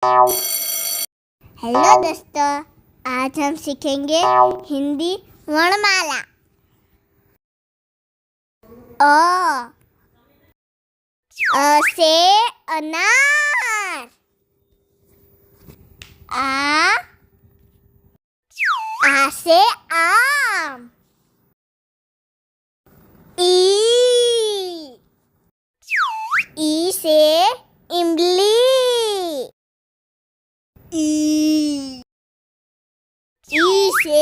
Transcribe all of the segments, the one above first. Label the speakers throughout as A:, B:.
A: Hello दोस्तों, आज हम सीखेंगे हिंदी वर्णमाला। अ से अनार। आ से आम। ई से इमली। ई से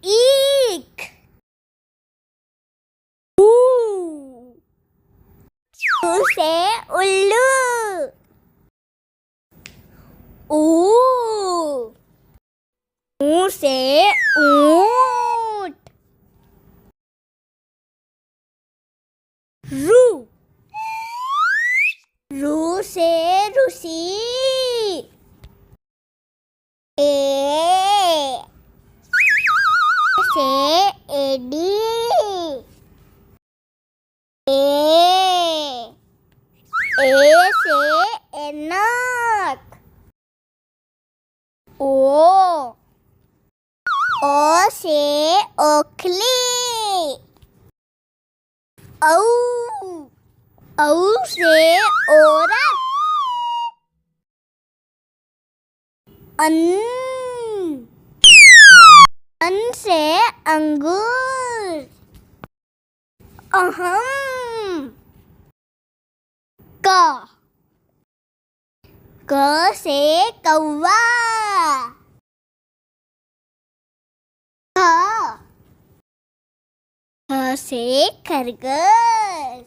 A: ईख। ऊ से उल्लू। ऊ से ऊंट। रू से रूसी। ए से एडी। ए से ऐनक। ओ से ओखली। औ से औरत। अन से अंगूर। अहम। क से कौवा। ख से खरगोश।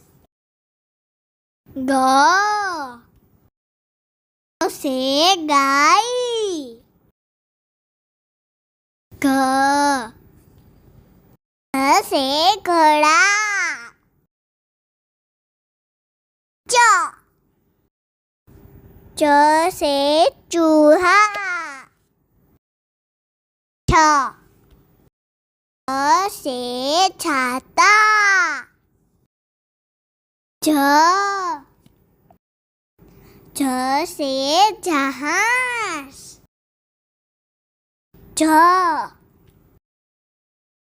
A: ग से गाय। घ से घोड़ा। च से चूहा। छ से छाता। झ से जहाज।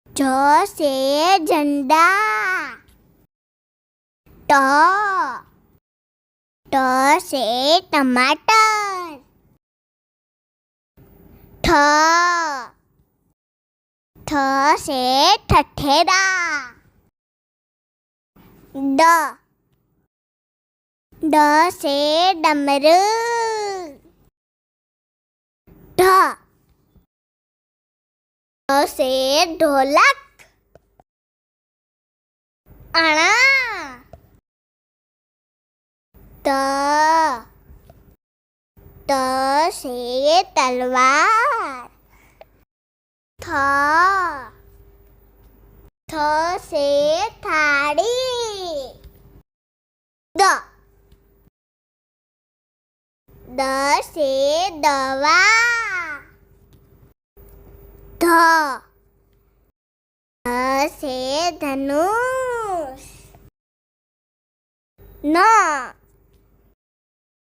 A: झ से झंडा। ट से टमाटर। ठ से ठठेरा। ड से डमरू। ढ से ढोलक। अणा। त से तलवार। थ से थाली। द से दवा। ध से धनुष।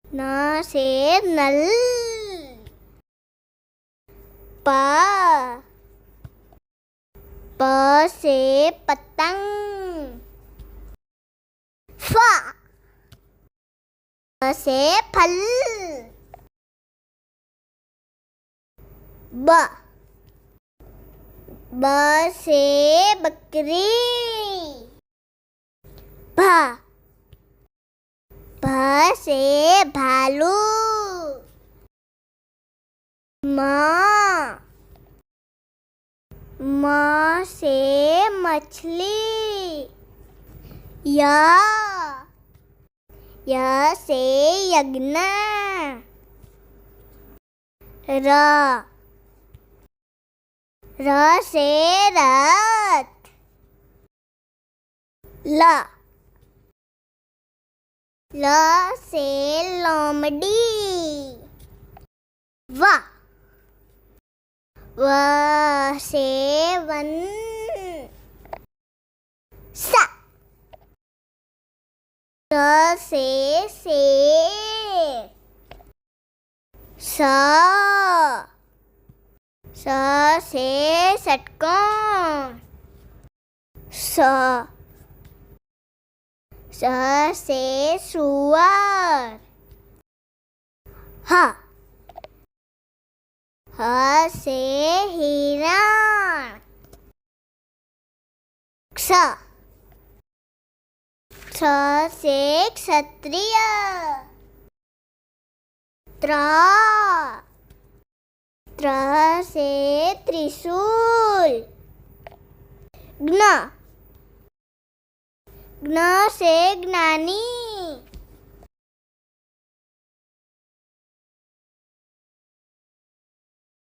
A: न से नल। प से पतंग। फ से फल। ब से बकरी। भ से भालू। म से मछली। य से यज्ञ। र से रथ। ल से लोमड़ी। व से वन। स से शेर। स से षटकोण स से सुअर ह से हिरण क्ष से क्षत्रिय त्र से त्रिशूल ज्ञ से ज्ञानी